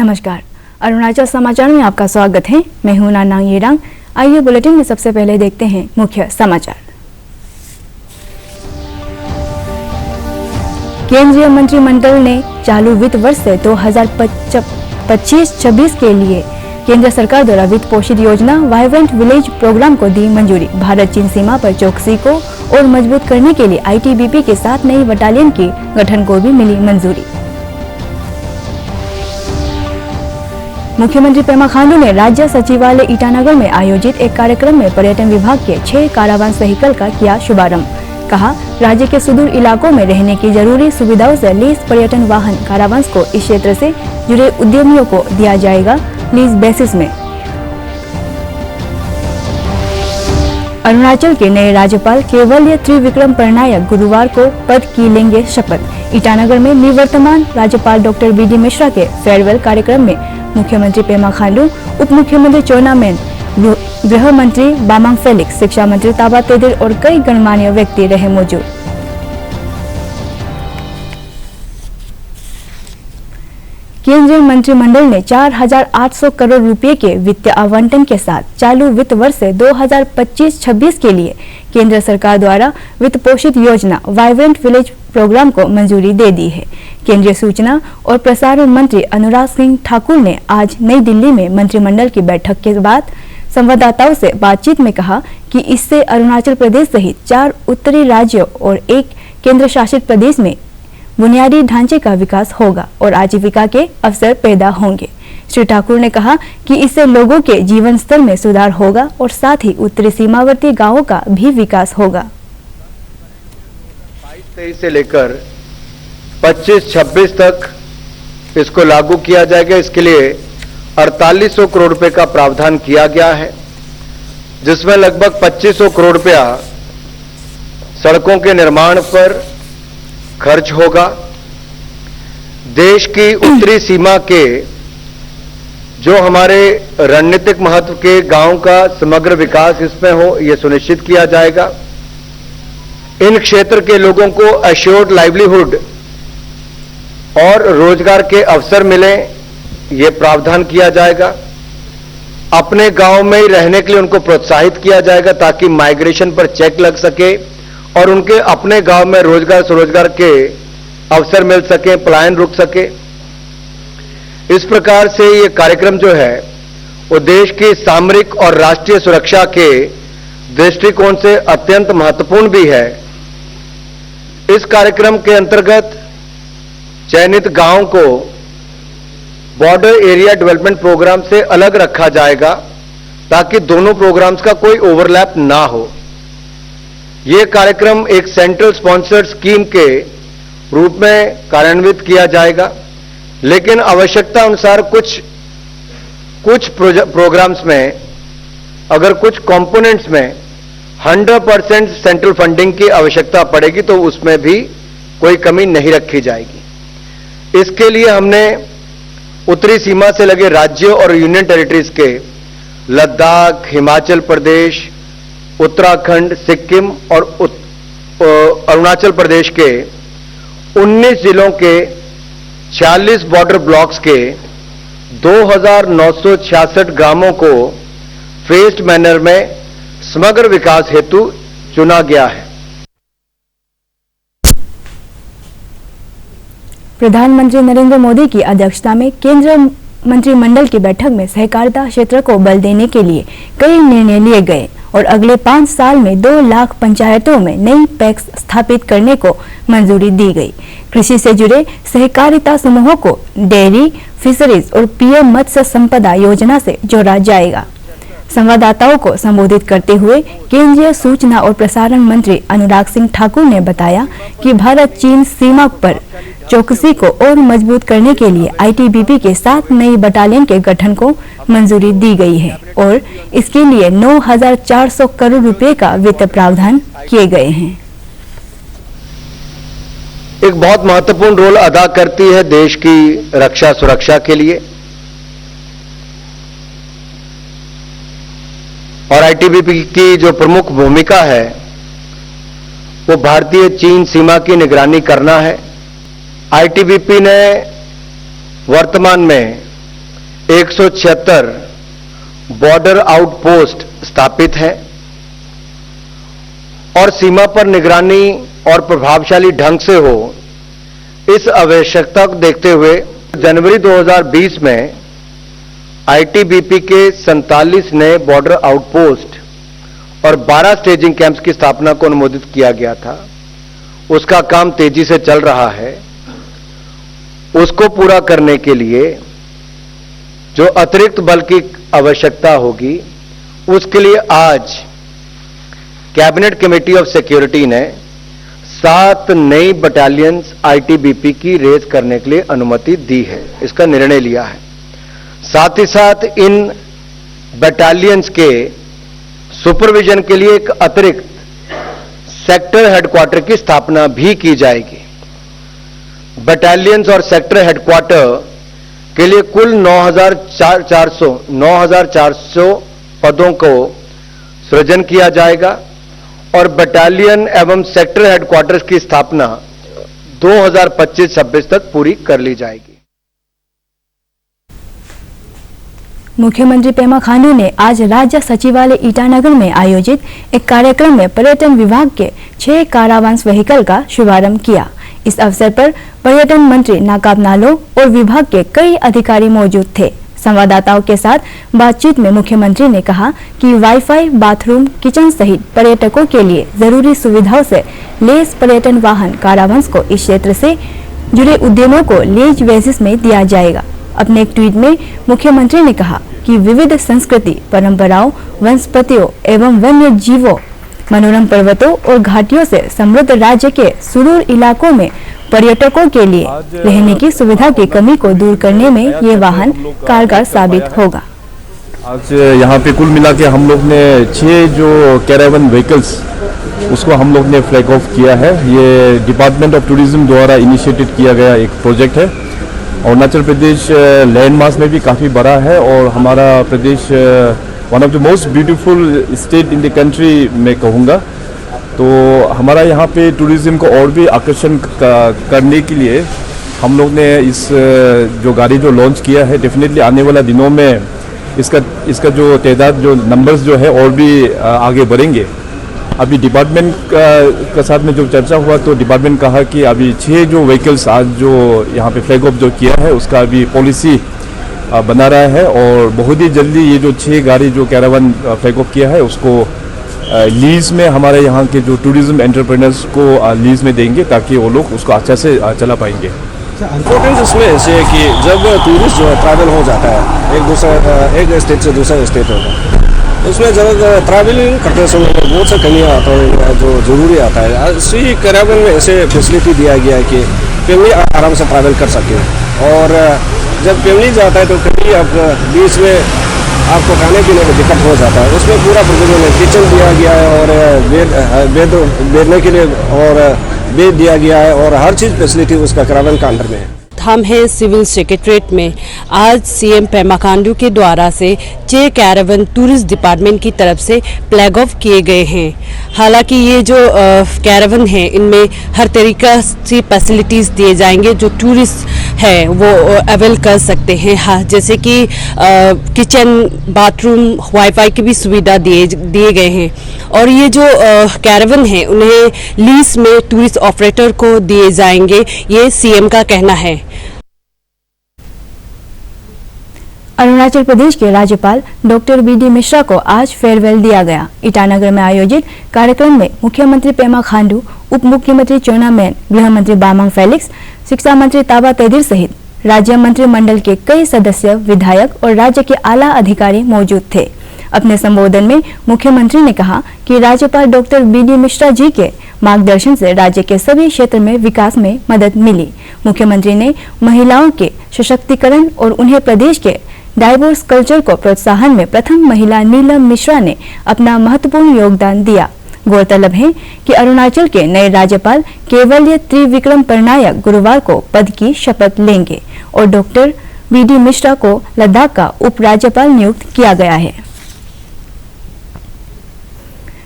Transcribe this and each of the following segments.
नमस्कार, अरुणाचल समाचार में आपका स्वागत है। मैं हूं नानांग येरांग। आइए बुलेटिन में सबसे पहले देखते हैं मुख्य समाचार। केंद्रीय मंत्रिमंडल ने चालू वित्त वर्ष से 2025-26 के लिए केंद्र सरकार द्वारा वित्त पोषित योजना वाइब्रेंट विलेज प्रोग्राम को दी मंजूरी। भारत चीन सीमा पर चौकसी को और मजबूत करने के लिए आईटीबीपी के साथ नई बटालियन के गठन को भी मिली मंजूरी। मुख्यमंत्री पेमा खांडू ने राज्य सचिवालय ईटानगर में आयोजित एक कार्यक्रम में पर्यटन विभाग के 6 कारावांस व्हीकल का किया शुभारंभ। कहा, राज्य के सुदूर इलाकों में रहने की जरूरी सुविधाओं से लीज पर्यटन वाहन कारावांस को इस क्षेत्र से जुड़े उद्यमियों को दिया जाएगा लीज बेसिस में। अरुणाचल के नए राज्यपाल केवल्य त्रिविक्रम पटनायक गुरुवार को पद की लेंगे शपथ। ईटानगर में निवर्तमान राज्यपाल डॉक्टर बी.डी. मिश्रा के फेयरवेल कार्यक्रम में मुख्यमंत्री पेमा खांडू, उप मुख्यमंत्री चोना मेन, गृह मंत्री बामांग फेलिक्स, शिक्षा मंत्री ताबा तेदिर और कई गणमान्य व्यक्ति रहे मौजूद। केंद्रीय मंत्रिमंडल ने 4,800 करोड़ रुपए के वित्तीय आवंटन के साथ चालू वित्त वर्ष से 2025-26 के लिए केंद्र सरकार द्वारा वित्त पोषित योजना वाइब्रेंट विलेज प्रोग्राम को मंजूरी दे दी है। केंद्रीय सूचना और प्रसारण मंत्री अनुराग सिंह ठाकुर ने आज नई दिल्ली में मंत्रिमंडल की बैठक के बाद संवाददाताओं से बातचीत में कहा कि इससे अरुणाचल प्रदेश सहित 4 उत्तरी राज्यों और 1 केंद्र शासित प्रदेश में बुनियादी ढांचे का विकास होगा और आजीविका के अवसर पैदा होंगे। श्री ठाकुर ने कहा कि इससे लोगों के जीवन स्तर में सुधार होगा और साथ ही उत्तरी सीमावर्ती गांवों का भी विकास होगा। 22-23 से लेकर 25-26 तक इसको लागू किया जाएगा। इसके लिए 4800 करोड़ रुपए का प्रावधान किया गया है, जिसमें लगभग 2500 करोड़ रुपया सड़कों के निर्माण पर खर्च होगा। देश की उत्तरी सीमा के जो हमारे रणनीतिक महत्व के गांव का समग्र विकास इसमें हो, यह सुनिश्चित किया जाएगा। इन क्षेत्र के लोगों को एश्योर्ड लाइवलीहुड और रोजगार के अवसर मिले, यह प्रावधान किया जाएगा। अपने गांव में ही रहने के लिए उनको प्रोत्साहित किया जाएगा ताकि माइग्रेशन पर चेक लग सके और उनके अपने गांव में रोजगार स्वरोजगार के अवसर मिल सके, पलायन रुक सके। इस प्रकार से ये कार्यक्रम जो है वो देश की सामरिक और राष्ट्रीय सुरक्षा के दृष्टिकोण से अत्यंत महत्वपूर्ण भी है। इस कार्यक्रम के अंतर्गत चयनित गांव को बॉर्डर एरिया डेवलपमेंट प्रोग्राम से अलग रखा जाएगा ताकि दोनों प्रोग्राम्स का कोई ओवरलैप ना हो। यह कार्यक्रम एक सेंट्रल स्पॉन्सर्ड स्कीम के रूप में कार्यान्वित किया जाएगा, लेकिन आवश्यकता अनुसार कुछ प्रोग्राम्स में अगर कुछ कंपोनेंट्स में 100% सेंट्रल फंडिंग की आवश्यकता पड़ेगी तो उसमें भी कोई कमी नहीं रखी जाएगी। इसके लिए हमने उत्तरी सीमा से लगे राज्यों और यूनियन टेरिटरीज के लद्दाख, हिमाचल प्रदेश, उत्तराखंड, सिक्किम और अरुणाचल प्रदेश के 19 जिलों के 46 बॉर्डर ब्लॉक्स के 2,966 ग्रामों को फेज्ड मैनर में समग्र विकास हेतु चुना गया है। प्रधानमंत्री नरेंद्र मोदी की अध्यक्षता में केंद्रीय मंत्रिमंडल की बैठक में सहकारिता क्षेत्र को बल देने के लिए कई निर्णय लिए गए और अगले 5 साल में 2 लाख पंचायतों में नई पैक्स स्थापित करने को मंजूरी दी गई। कृषि से जुड़े सहकारिता समूहों को डेयरी, फिशरीज और पीएम मत्स्य संपदा योजना से जोड़ा जाएगा। संवाददाताओं को संबोधित करते हुए केंद्रीय सूचना और प्रसारण मंत्री अनुराग सिंह ठाकुर ने बताया कि भारत चीन सीमा पर चौकसी को और मजबूत करने के लिए आईटीबीपी के साथ नई बटालियन के गठन को मंजूरी दी गई है और इसके लिए 9,400 करोड़ रुपए का वित्त प्रावधान किए गए हैं। एक बहुत महत्वपूर्ण रोल अदा करती है देश की रक्षा सुरक्षा के लिए, और आईटीबीपी की जो प्रमुख भूमिका है वो भारतीय चीन सीमा की निगरानी करना है। आईटीबीपी ने वर्तमान में 176 बॉर्डर आउटपोस्ट स्थापित हैं और सीमा पर निगरानी और प्रभावशाली ढंग से हो, इस आवश्यकता को देखते हुए जनवरी 2020 में आईटीबीपी के 47 नए बॉर्डर आउटपोस्ट और 12 स्टेजिंग कैंप्स की स्थापना को अनुमोदित किया गया था। उसका काम तेजी से चल रहा है। उसको पूरा करने के लिए जो अतिरिक्त बल की आवश्यकता होगी, उसके लिए आज कैबिनेट कमेटी ऑफ सिक्योरिटी ने 7 नई बटालियंस आईटीबीपी की रेज करने के लिए अनुमति दी है, इसका निर्णय लिया है। साथ ही साथ इन बटालियंस के सुपरविजन के लिए एक अतिरिक्त सेक्टर हेडक्वार्टर की स्थापना भी की जाएगी। बटालियंस और सेक्टर हेडक्वार्टर के लिए कुल 9,400 पदों को सृजन किया जाएगा और बटालियन एवं सेक्टर हेडक्वार्टर्स की स्थापना 2025-26 तक पूरी कर ली जाएगी। मुख्यमंत्री पेमा खांडू ने आज राज्य सचिवालय ईटानगर में आयोजित एक कार्यक्रम में पर्यटन विभाग के 6 कारावांस व्हीकल का शुभारंभ किया। इस अवसर पर पर्यटन मंत्री नाकाब नालो और विभाग के कई अधिकारी मौजूद थे। संवाददाताओं के साथ बातचीत में मुख्यमंत्री ने कहा कि वाईफाई, बाथरूम, किचन सहित पर्यटकों के लिए जरूरी सुविधाओं से लेस पर्यटन वाहन कारावांस को इस क्षेत्र से जुड़े उद्यमों को लीज बेसिस में दिया जाएगा। अपने एक ट्वीट में मुख्यमंत्री ने कहा कि विविध संस्कृति, परंपराओं, वनस्पतियों एवं वन्य जीवों, मनोरम पर्वतों और घाटियों से समृद्ध राज्य के सुदूर इलाकों में पर्यटकों के लिए रहने की सुविधा की कमी को दूर करने में ये वाहन कारगर साबित होगा। आज यहाँ पे कुल मिला के हम लोग ने 6 जो कैरावन व्हीकल्स उसको हम लोग ने फ्लैग ऑफ किया है। ये डिपार्टमेंट ऑफ टूरिज्म द्वारा इनिशिएटेड किया गया एक प्रोजेक्ट है। अरुणाचल प्रदेश लैंड मास में भी काफ़ी बड़ा है और हमारा प्रदेश one of the most beautiful state in the country मैं कहूँगा। तो हमारा यहाँ पे टूरिज्म को और भी आकर्षण करने के लिए हम लोग ने इस जो गाड़ी जो लॉन्च किया है, डेफिनेटली आने वाला दिनों में इसका जो तादाद जो नंबर्स जो है और भी आगे बढ़ेंगे। अभी डिपार्टमेंट का साथ में जो चर्चा हुआ तो डिपार्टमेंट कहा कि अभी 6 जो व्हीकल्स आज जो यहाँ पे फ्लैग ऑफ जो किया है उसका अभी पॉलिसी बना रहा है और बहुत ही जल्दी ये जो 6 गाड़ी जो कैरावन फ्लैग ऑफ किया है उसको लीज में हमारे यहाँ के जो टूरिज्म एंटरप्रेन्योर्स को लीज में देंगे ताकि वो लोग उसको अच्छे से चला पाएंगे। इम्पोर्टेंस उसमें ऐसे है कि जब टूरिस्ट जो है ट्रैवल हो जाता है एक स्टेट से दूसरा स्टेट होता है, उसमें जब ट्रैवलिंग करते समय बहुत सा कमियाँ आता है जो ज़रूरी आता है। इसी कैरावन में ऐसे फैसिलिटी दिया गया है कि फैमिली आराम से ट्रैवल कर सके और जब फैमिली जाता है तो कभी आप बीच में आपको खाने पीने में दिक्कत हो जाता है। उसमें पूरा प्रोविजन है, किचन दिया गया है और बेड बैठने के लिए और बेड दिया गया है और हर चीज़ फैसिलिटी उसका कैरावन का अंडर में है। हम हैं सिविल सेक्रेटरीट में। आज सीएम पेमा खांडू के द्वारा से 6 कैरावन टूरिस्ट डिपार्टमेंट की तरफ से फ्लैग ऑफ किए गए हैं। हालांकि ये जो कैरावन है इनमें हर तरीका से फैसिलिटीज़ दिए जाएंगे जो टूरिस्ट है वो अवेल कर सकते हैं। हाँ, जैसे कि किचन, बाथरूम, वाईफाई की भी सुविधा दिए गए हैं और ये जो कैरावन है उन्हें लीज में टूरिस्ट ऑपरेटर को दिए जाएंगे, ये सीएम का कहना है। अरुणाचल प्रदेश के राज्यपाल डॉक्टर बीडी मिश्रा को आज फेयरवेल दिया गया। ईटानगर में आयोजित कार्यक्रम में मुख्यमंत्री पेमा खांडू, उप मुख्यमंत्री चोना मैन, गृह मंत्री बामांग फेलिक्स, शिक्षा मंत्री ताबा तेदिर सहित राज्य मंत्रिमंडल के कई सदस्य, विधायक और राज्य के आला अधिकारी मौजूद थे। अपने संबोधन में मुख्यमंत्री ने कहा कि राज्यपाल डॉक्टर बीडी मिश्रा जी के मार्गदर्शन से राज्य के सभी क्षेत्र में विकास में मदद मिली। मुख्यमंत्री ने महिलाओं के सशक्तिकरण और उन्हें प्रदेश के डाइवर्स कल्चर को प्रोत्साहन में प्रथम महिला नीलम मिश्रा ने अपना महत्वपूर्ण योगदान दिया। गौरतलब है कि अरुणाचल के नए राज्यपाल केवल्य त्रिविक्रम परनायक गुरुवार को पद की शपथ लेंगे और डॉक्टर बीडी मिश्रा को लद्दाख का उपराज्यपाल नियुक्त किया गया है।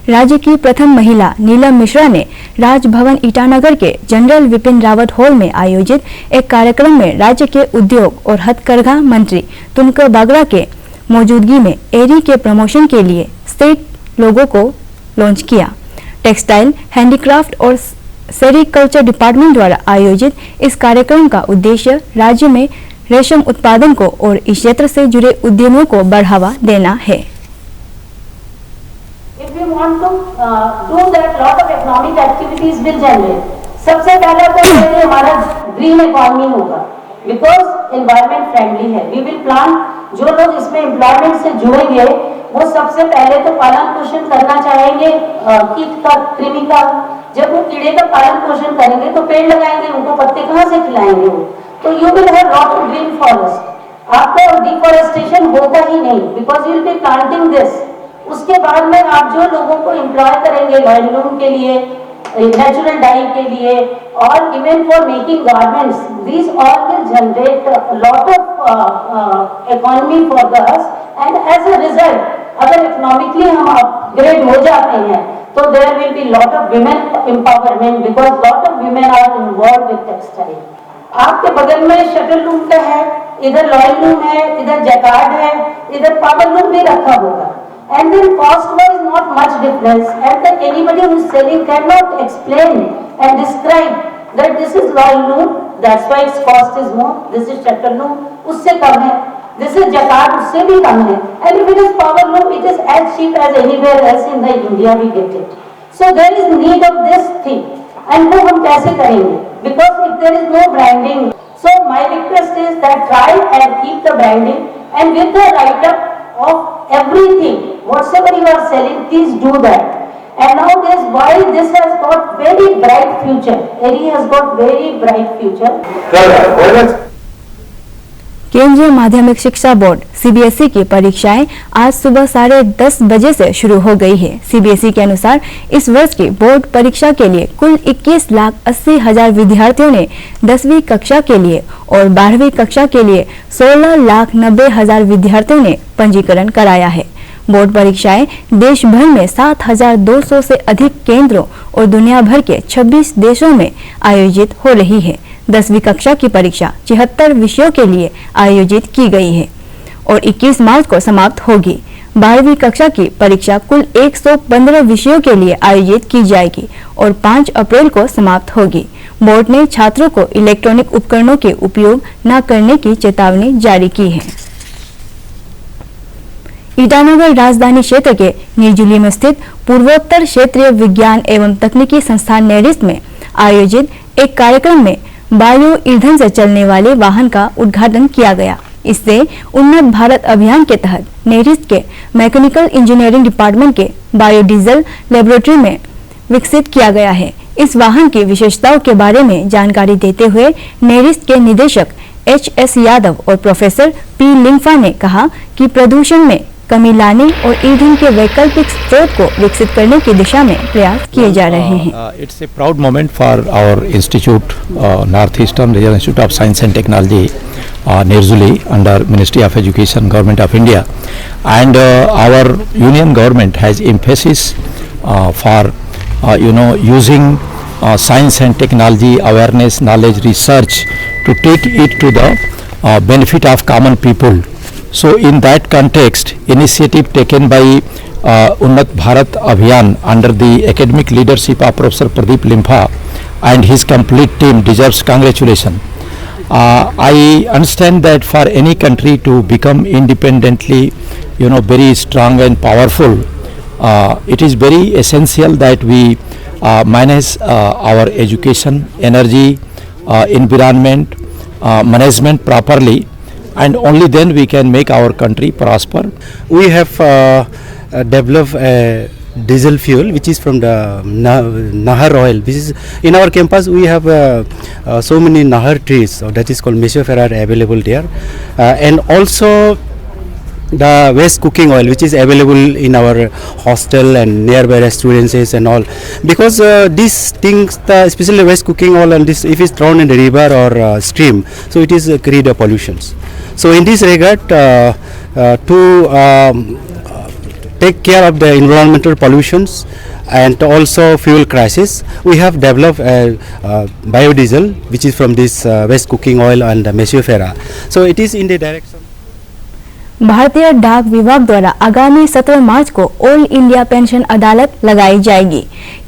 राज्य की प्रथम महिला नीलम मिश्रा ने राजभवन ईटानगर के जनरल विपिन रावत हॉल में आयोजित एक कार्यक्रम में राज्य के उद्योग और हथकरघा मंत्री तुनकर बागरा के मौजूदगी में एरी के प्रमोशन के लिए स्टेट लोगो को लॉन्च किया। टेक्सटाइल, हैंडीक्राफ्ट और सेरिकल्चर डिपार्टमेंट द्वारा आयोजित इस कार्यक्रम का उद्देश्य राज्य में रेशम उत्पादन को और इस क्षेत्र से जुड़े उद्यमों को बढ़ावा देना है। If we want to do that, lot of economic activities will generate. सबसे पहला तो ये हमारा ग्रीन इकोनॉमी होगा, because environment friendly है. We will plant, जो लोग इसमें एम्प्लॉयमेंट से जुड़ेंगे वो सबसे पहले तो पालन पोषण करना चाहेंगे कीट का, कृमि का। जब वो कीड़े का पालन पोषण करेंगे तो पेड़ लगाएंगे, उनको पत्ते कहाँ से खिलाएंगे वो? तो you will have lot of green forest. आपका डिफॉरेस्टेशन होगा ही नहीं, because you will be planting this. उसके बाद में आप जो लोगों को एम्प्लॉय करेंगे हैंडलूम के लिए, नेचुरल डाई के लिए और even for making garments, this all will generate lot of economy for us. And as a result अगर इकोनॉमिकली हम अपग्रेड हो जाते हैं तो there will be lot of women empowerment, because lot of women are involve with textile. आपके बगल में shuttle loom का है, इधर लॉयल लूम है, इधर जैकार्ड है, इधर पावर लूम भी रखा होगा। And then cost-wise not much difference, and then anybody who is selling cannot explain and describe that this is lawyer loom, that's why its cost is more. This is shutter loom, उससे कम है. This is jacquard, उससे भी कम है. And if it is power loom, it is as cheap as anywhere else in the India we get it. So there is need of this thing. And वो हम कैसे करेंगे? Because if there is no branding, so my request is that try and keep the branding and with the write-up of everything, whatsoever you are selling, please do that. And nowadays, why this has got very bright future. Eri has got very bright future. केंद्रीय माध्यमिक शिक्षा board CBSE की परीक्षाएं आज सुबह 10:30 बजे से शुरू हो गई है। सीबीएसई के अनुसार इस वर्ष की बोर्ड परीक्षा के लिए कुल 21,80,000 विद्यार्थियों ने 10वीं कक्षा के लिए और 12वीं कक्षा के लिए 16,90,000 विद्यार्थियों ने पंजीकरण कराया है। बोर्ड परीक्षाएं देश भर में 7,200 से अधिक केंद्रों और दुनिया भर के 26 देशों में आयोजित हो रही है। 10वीं कक्षा की परीक्षा 76 विषयों के लिए आयोजित की गई है और 21 मार्च को समाप्त होगी। 12वीं कक्षा की परीक्षा कुल 115 विषयों के लिए आयोजित की जाएगी और 5 अप्रैल को समाप्त होगी। बोर्ड ने छात्रों को इलेक्ट्रॉनिक उपकरणों के उपयोग न करने की चेतावनी जारी की है। ईटानगर राजधानी क्षेत्र के निर्जुली में स्थित पूर्वोत्तर क्षेत्रीय विज्ञान एवं तकनीकी संस्थान नेरिस्ट में आयोजित एक कार्यक्रम में बायो ईंधन से चलने वाले वाहन का उद्घाटन किया गया। इससे उन्नत भारत अभियान के तहत नेरिस्ट के मैकेनिकल इंजीनियरिंग डिपार्टमेंट के बायोडीजल लेबोरेटरी में विकसित किया गया है। इस वाहन की विशेषताओं के बारे में जानकारी देते हुए नेरिस्ट के निदेशक एच.एस. यादव और प्रोफेसर पी. लिंगफा ने कहा कि प्रदूषण में कमी लाने और ईंधन के वैकल्पिक स्रोत को विकसित करने की दिशा में प्रयास किए जा रहे हैं। It's a proud moment for our institute, Northeastern Regional Institute of Science and Technology, Nirzuli, under Ministry of Education, Government of India, and our union government has emphasis for using science and technology awareness, knowledge, research to take it to the benefit of common people. So in that context, initiative taken by Unnat Bharat Abhiyan under the academic leadership of Professor Pradeep Limpa and his complete team deserves congratulations. I understand that for any country to become independently, very strong and powerful, it is very essential that we manage our education, energy, environment, management properly, and only then we can make our country prosper. We have developed a diesel fuel which is from the Nahar oil. This is in our campus. We have so many Nahar trees, so that is called Mesoferra available there, and also the waste cooking oil which is available in our hostel and nearby residences and all, because these things, especially waste cooking oil, and this if it's thrown in the river or stream, so it is create pollutions. So in this regard, to take care of the environmental pollutions and also fuel crisis, we have developed biodiesel, which is from this waste cooking oil and Mesiofera. So it is in the direction. भारतीय डाक विभाग द्वारा आगामी 17 मार्च को all India pension अदालत लगाई जाएगी।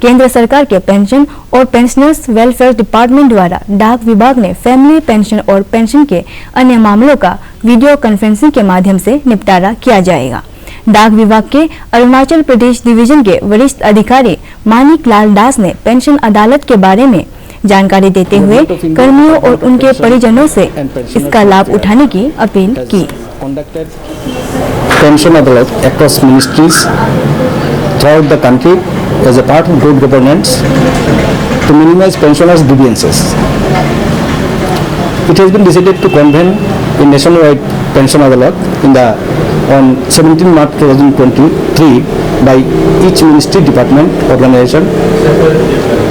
केंद्र सरकार के पेंशन और पेंशनर्स वेलफेयर डिपार्टमेंट द्वारा डाक विभाग ने फैमिली पेंशन और पेंशन के अन्य मामलों का वीडियो कॉन्फ्रेंसिंग के माध्यम से निपटारा किया जाएगा। डाक विभाग के अरुणाचल प्रदेश डिवीजन के वरिष्ठ अधिकारी मानिक लाल दास ने पेंशन अदालत के बारे में जानकारी देते हुए कर्मियों और उनके परिजनों से इसका लाभ उठाने की अपील की। Conducted pension adalat across ministries throughout the country as a part of good governance to minimize pensioners' grievances. It has been decided to convene a nationwide pension adalat on 17 March 2023 by each ministry, department, organization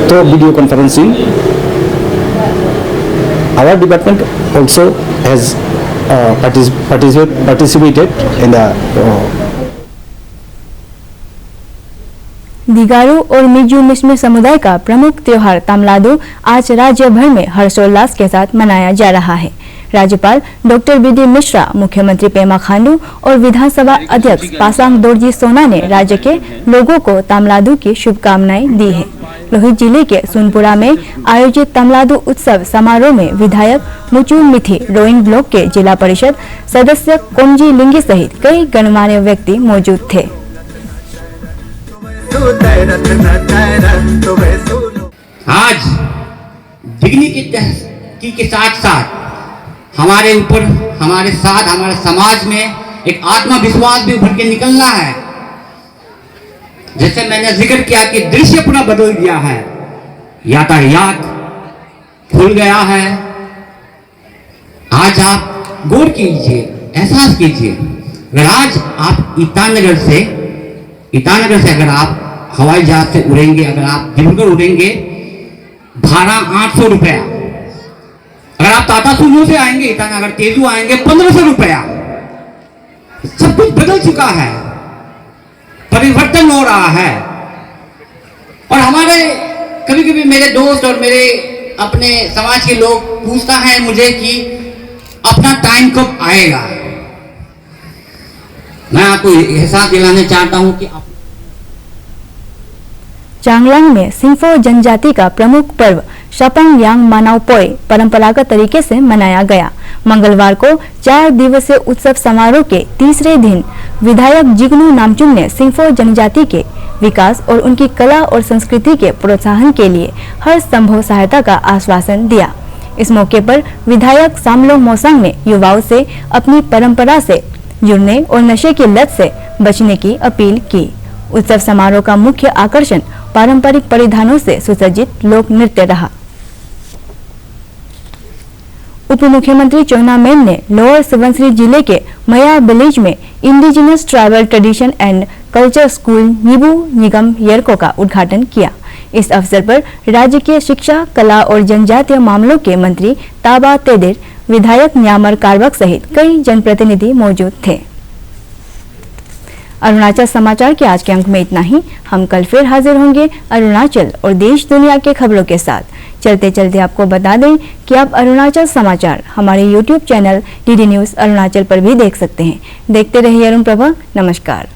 through video conferencing. Our department also has participated in the दिगारू और Meizu Mishmi समुदाय का प्रमुख त्योहार तमलादू आज राज्य भर में हर्षोल्लास के साथ मनाया जा रहा है। राज्यपाल डॉक्टर बी.डी. मिश्रा, मुख्यमंत्री पेमा खांडू और विधानसभा अध्यक्ष पासांग दोरजी सोना ने राज्य के लोगों को तमलादू की शुभकामनाएं दी है। लोहित जिले के सुनपुरा में आयोजित तमलादू उत्सव समारोह में विधायक मुचू मिथि, रोइंग ब्लॉक के जिला परिषद सदस्य कोंजी लिंगी सहित कई गणमान्य व्यक्ति मौजूद थे। आज डिग्निटी के साथ साथ हमारे ऊपर, हमारे साथ, हमारे समाज में एक आत्मविश्वास भी उभर के निकलना है। जैसे मैंने जिक्र किया कि दृश्य पूरा बदल गया है, यातायात खुल गया है। आज आप गौर कीजिए, एहसास कीजिए, अगर आज आप ईटानगर से अगर आप हवाई जहाज से उड़ेंगे, अगर आप डिब्रूगढ़ उड़ेंगे, भाड़ा 800 रुपया। अगर आप टाटा सुमो से आएंगे ईटानगर, तेजू आएंगे 1500 रुपया। सब कुछ बदल चुका है, परिवर्तन हो रहा है। और हमारे कभी कभी मेरे दोस्त और मेरे अपने समाज के लोग पूछता है मुझे कि अपना टाइम कब आएगा। मैं आपको एहसास दिलाना चाहता हूं कि चांगलांग में सिंफो जनजाति का प्रमुख पर्व शपंग यांग मानाव पोय परंपरागत तरीके से मनाया गया। मंगलवार को 4 दिवसीय उत्सव समारोह के तीसरे दिन विधायक जिग्नू नामचुम ने सिंफो जनजाति के विकास और उनकी कला और संस्कृति के प्रोत्साहन के लिए हर संभव सहायता का आश्वासन दिया। इस मौके पर विधायक सामलो मोसांग ने युवाओं से अपनी परंपरा से जुड़ने और नशे की लत से बचने की अपील की। उत्सव समारोह का मुख्य आकर्षण पारंपरिक परिधानों से सुसज्जित लोक नृत्य रहा। उप मुख्यमंत्री चोना मेन ने लोअर सुबनसिरी जिले के मया विलेज में indigenous tribal tradition and culture school नीबू निगम येरको का उद्घाटन किया। इस अवसर पर राज्य के शिक्षा, कला और जनजातीय मामलों के मंत्री ताबा तेदिर, विधायक न्यामर कारबक सहित कई जनप्रतिनिधि मौजूद थे। अरुणाचल समाचार के आज के अंक में इतना ही। हम कल फिर हाजिर होंगे अरुणाचल और देश दुनिया के खबरों के साथ। चलते चलते आपको बता दें कि आप अरुणाचल समाचार हमारे YouTube channel DD news Arunachal पर भी देख सकते हैं। देखते रहिए अरुण प्रभा। नमस्कार।